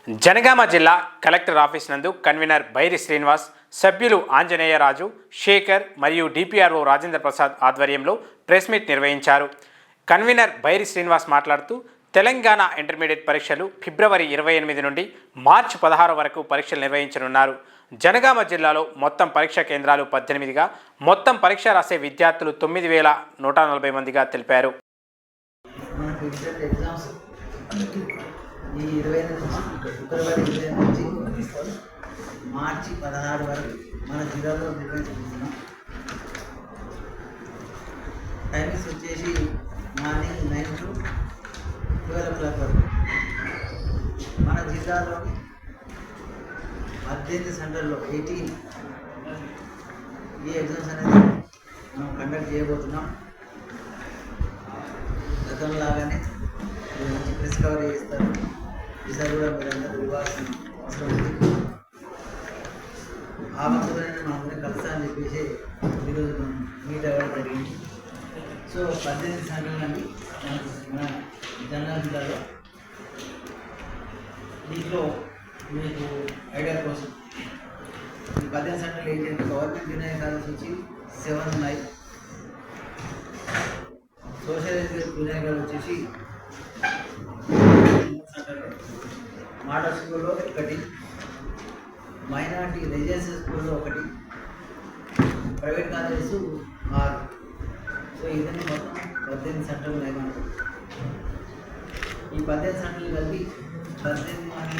జనగామ జిల్లా collector office నందు convener Bairi Srinivas, సభ్యులు ఆంజనేయరాజు, శేఖర్ మరియు డిపిఆర్ఓ రాజేంద్ర ప్రసాద్ ఆధ్వర్యంలో ప్రెస్ మీట్ నిర్వహించారు. కన్వీనర్ బైరి శ్రీనివాస్ మాట్లాడుతూ తెలంగాణ ఇంటర్మీడియట్ పరీక్షలు ఫిబ్రవరి 28 నుండి మార్చి 16 వరకు పరీక్షలు నిర్వహించనున్నారు. జనగామ జిల్లాలో మొత్తం పరీక్షా కేంద్రాలు 18గా, మొత్తం పరీక్ష రాసే విద్యార్థులు 9140 మందిగా తెలిపారు. ఈ 20 నుంచి ఫిబ్రవరి 20 నుంచి మార్చి 16 వరకు మన జిల్లాలో నిర్వహించుకుంటున్నాం. టైమింగ్స్ వచ్చేసి మార్నింగ్ 9 to 12 o'clock వరకు. మన జిల్లాలోని 18 సెంటర్లో 18 ఈ ఎగ్జామ్స్ అనేది మనం కండక్ట్ చేయబోతున్నాం. గతంలాగానే మంచి ప్రెస్ కవర్ చేస్తారు. ఈసారి కూడా మీరందరూ ఇవ్వాల్సిన అవసరం ఉంది. ఆ వంతులైనా మనందరం కలుస్తా అని చెప్పేసి ఈరోజు మనం మీట్ అవ్వడం జరిగింది. సో 18 సెంటర్లు అండి మన జనగామ జిల్లాలో. దీంట్లో మీకు ఐడియా కోసం ఈ 18 సెంటర్లు ఏంటంటే గవర్నమెంట్ జూనియర్ కాలేజ్ వచ్చి 7 ఉన్నాయి. సోషల్ జూనియర్ కాలేజ్ వచ్చేసి సెంటర్లో, మోడల్ స్కూల్లో 1, మైనార్టీ రెసిడెన్షియల్ స్కూల్లో 1, ప్రైవేట్ కాలేజెస్ 6. సో ఇవన్నీ మొత్తం 18 సెంటర్లు ఉన్నాయి మనకు. ఈ 18 సెంటర్లు కలిపి 18 మంది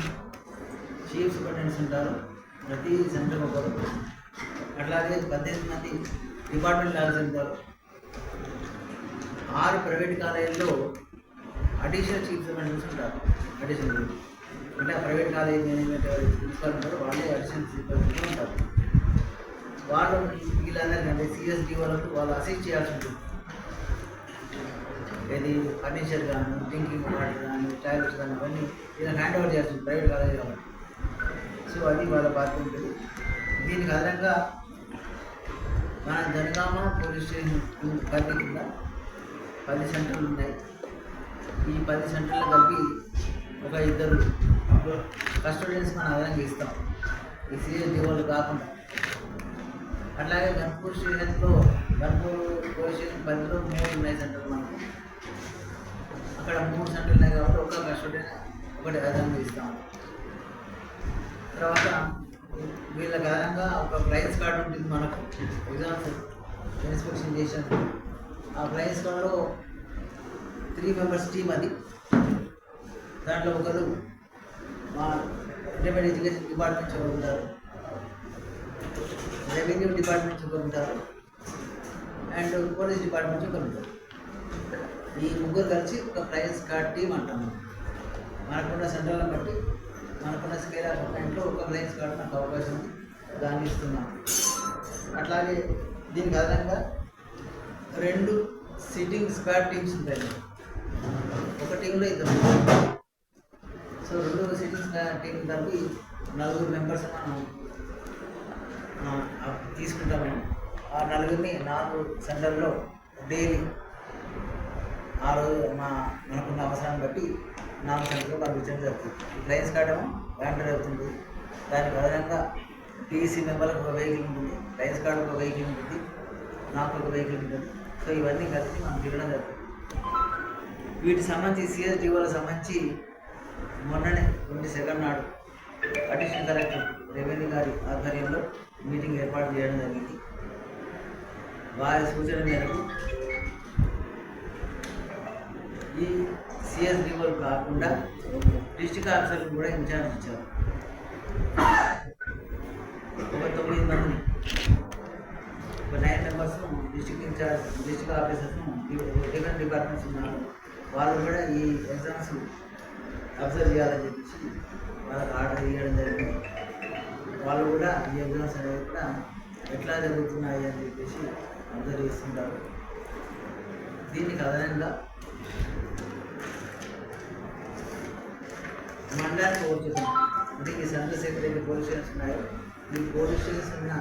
చీఫ్ సూపరింటెండెంట్స్ ఉంటారు, ప్రతి సెంటర్ ఒకరు. అట్లాగే 18 మంది డిపార్ట్మెంట్ లాగా ఉంటారు. 6 ప్రైవేట్ కాలేజీల్లో అడిషనల్ చీఫ్ సూపరింటెండెంట్స్ ఉంటారు. అడిషనల్ అంటే ఆ ప్రైవేట్ కాలేజ్ మేనేజ్మెంట్ ప్రిన్సిపల్ ఉంటారు, వాళ్ళే అడిషనల్ సూపరింటెండెంట్స్ ఉంటారు. వాళ్ళు వీళ్ళందరికంటే సిఎస్డి వాళ్ళు అసిస్ట్ చేయాల్సి ఉంటుంది. ఇది ఫర్నిచర్ కానీ, డ్రింకింగ్ వాటర్ కానీ, టాయిలెట్స్ కానీ అవన్నీ వీళ్ళని హ్యాండ్ ఓవర్ చేయాల్సి ఉంటుంది ప్రైవేట్ కాలేజ్ కాబట్టి. సో అది వాళ్ళ బాధ్యత ఉంటుంది. దీనికి అదనంగా మన జనగామ పోలీస్ స్టేషన్ పరిధి కింద 10 సెంటర్లు ఉన్నాయి. ఈ 10 సెంటర్లు కలిపి ఒక 2 కస్టోడియన్స్ మనం అదనంగా ఇస్తాం, ఈ సిఎస్డి వాళ్ళు కాకుండా. అట్లాగే గన్పూర్ స్టేషన్లో, గన్పూర్ పోలీస్ స్టేషన్ పరిధిలో 3 ఉన్నాయి సెంటర్లు మనకు. అక్కడ 3 సెంటర్లు ఉన్నాయి కాబట్టి ఒక కస్టోడియన్ ఒకటి అదనంగా ఇస్తాం. తర్వాత వీళ్ళకి అదనంగా ఒక ప్రైజ్ కార్డు ఉంటుంది మనకు, ఎగ్జామ్స్ ఇన్స్పెక్షన్ చేసినప్పుడు. ఆ ప్రైజ్ కార్డులో 3 మెంబర్స్ టీమ్ అది. దాంట్లో ఒకరు మా ఇంటర్మీడియట్ ఎడ్యుకేషన్ డిపార్ట్మెంట్ నుంచి ఒకరు ఉంటారు, రెవెన్యూ డిపార్ట్మెంట్ నుంచి ఒకరు ఉంటారు, అండ్ పోలీస్ డిపార్ట్మెంట్ నుంచి ఒకరు ఉంటారు. ఈ ముగ్గురు కలిసి ఒక ప్రైజ్ కార్డ్ టీమ్ అంటాము. మనకున్న సెంటర్లను బట్టి మనకున్న స్కేల్ ఆఫ్ పాయింట్లో ఒక ప్రైజ్ కార్డు నాకు అవకాశం ఉంది, దాన్ని ఇస్తున్నాం. అట్లాగే దీనికి అదనంగా 2 సిట్టింగ్ స్క్వాడ్ టీమ్స్ ఉంటాయి. ఒక టీంలో 2. సో 2 సిట్టింగ్ స్క్వాడ్ టీం కలిపి 4 మెంబర్స్ మనం తీసుకుంటాము. ఆ 4ని 4 సెంటర్లో డైలీ ఆ రోజు మనకున్న అవసరాన్ని బట్టి 4 సెంటర్లో పంపించడం జరుగుతుంది. ప్రైజ్ కార్డు వ్యాండర్ అవుతుంది. దానికి అదనంగా టీసీ మెంబర్లకు ఒక వెహికల్ ఉంటుంది, ప్రైజ్ కార్డు ఒక వెహికల్ ఉంటుంది, నాకు ఒక వెహికల్ ఉంటుంది. సో ఇవన్నీ కలిసి మనం తిరగడం జరుగుతుంది. వీటికి సంబంధించి సిఎస్డి వాళ్ళకి సంబంధించి మొన్ననే 22 నాడు అడిషనల్ కలెక్టర్ రెవెన్యూ గారి ఆధ్వర్యంలో మీటింగ్ ఏర్పాటు చేయడం జరిగింది. వారి సూచన మేరకు ఈ సిఎస్డి వాళ్ళు కాకుండా డిస్ట్రిక్ట్ ఆఫీసర్లకు కూడా ఇన్ఛార్జ్ ఇచ్చారు. ఒక 9 మందిని, ఒక 9 మెంబర్స్ డిస్ట్రిక్ట్ ఇన్ఛార్జ్, డిస్ట్రిక్ట్ ఆఫీసర్స్ను డిఫరెంట్ డిపార్ట్మెంట్స్ ఉన్నారు. వాళ్ళు కూడా ఈ ఎగ్జామ్స్ అబ్జర్వ్ చేయాలని చెప్పేసి వాళ్ళకి ఆర్డర్ ఇవ్వడం జరిగింది. వాళ్ళు కూడా ఈ ఎగ్జామ్స్ అనేవి కూడా ఎట్లా జరుగుతున్నాయి అని చెప్పేసి అబ్జర్వ్ చేస్తుంటారు. దీనికి అదనంగా మండలానికి వచ్చేసాం. అంటే ఈ సెంటర్ సెక్రటరీ పోలీస్ స్టేషన్స్ ఉన్నాయో, ఈ పోలీస్ స్టేషన్స్ ఉన్న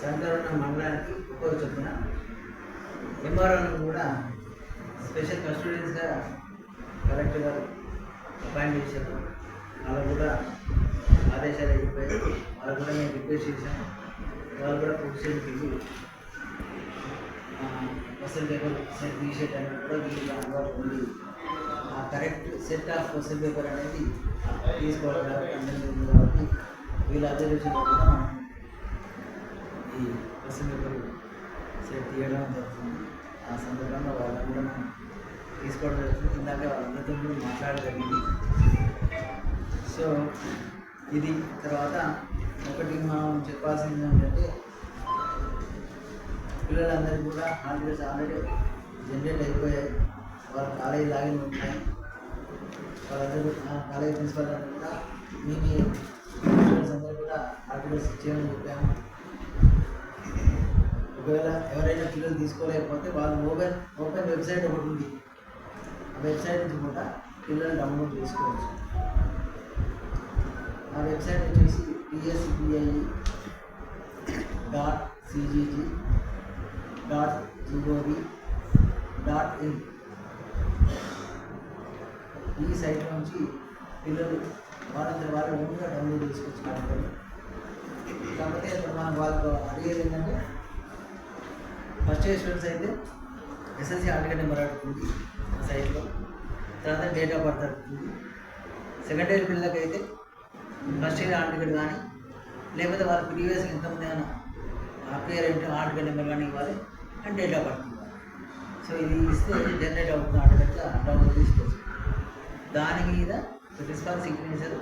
సెంటర్ ఉన్న మండలానికి ఒక్కొక్క చొప్పున ఎంఆర్ఓలను కూడా స్పెషల్ కస్టోడియన్స్గా కలెక్టర్ గారు అపాయింట్ చేశారు. వాళ్ళకు కూడా ఆదేశాలు వెళ్ళిపోయాయి. వాళ్ళకు కూడా నేను రిక్వెస్ట్ చేశాను. వాళ్ళు కూడా ప్రొఫెషన్కి వెళ్ళి క్వశ్చన్ పేపర్ సెట్ రీసెట్ అనేది కూడా వీళ్ళకి అందుబాటు ఉంది. ఆ correct set of question paper అనేది తీసుకోవాలి కాబట్టి అందరికీ ఉంది కాబట్టి వీళ్ళ అబ్జర్వేషన్ కూడా మనం ఈ క్వశ్చన్ పేపర్ సెట్ తీయడం జరుగుతుంది. ఆ సందర్భంగా వాళ్ళని కూడా మనం తీసుకోవడం జరుగుతుంది. ఇందాక వాళ్ళందరితో కూడా మాట్లాడగలిగింది. సో ఇది తర్వాత ఒకటి మనం చెప్పాల్సింది ఏంటంటే పిల్లలందరికీ కూడా హాలిడేస్ ఆల్రెడీ జనరేట్ అయిపోయాయి. వాళ్ళ కాలేజీ లాగిన్ ఉంటాయి. వాళ్ళందరూ కాలేజీ ప్రిన్సిపల్ అందరూ కూడా మీ స్టూడెంట్స్ అందరూ కూడా హాలిడేస్ ఇచ్చేయమని చెప్పాము. ఒకవేళ ఎవరైనా పిల్లలు తీసుకోలేకపోతే వాళ్ళు ఓపెన్ వెబ్సైట్ ఒకటి ఉంది. ఆ వెబ్సైట్ నుంచి కూడా పిల్లలు డౌన్లోడ్ చేసుకోవచ్చు. ఆ వెబ్సైట్ వచ్చేసి pscpe.cgg.gov.in. ఈ సైట్ నుంచి పిల్లలు వాళ్ళు ఓన్గా డౌన్లోడ్ చేసుకోవచ్చు. కాకపోతే మనం వాళ్ళకు అడిగేది ఏంటంటే ఫస్ట్ ఇయర్ స్టూడెంట్స్ అయితే ఎస్ఎస్సి హాల్ టికెట్ నెంబర్ అడుగుతుంది ఆ సైట్లో. తర్వాత డేట్ ఆఫ్ బర్త్ అడుగుతుంది. సెకండ్ ఇయర్ పిల్లలకి అయితే ఫస్ట్ ఇయర్ హాల్ టికెట్ కానీ లేకపోతే వాళ్ళ ప్రీవియస్ ఎంతమంది అయినా అప్లియర్ అంటే హాల్ టికెట్ నెంబర్ కానీ ఇవ్వాలి అండ్ డేట్ ఆఫ్ బర్త్ ఇవ్వాలి. సో ఇది ఇస్తే జనరేట్ అవుతుంది ఆటోమేటిక్గా డౌన్లోడ్ చేసుకోవచ్చు. దాని మీద ప్రిన్సిపాల్ సిగ్నేచర్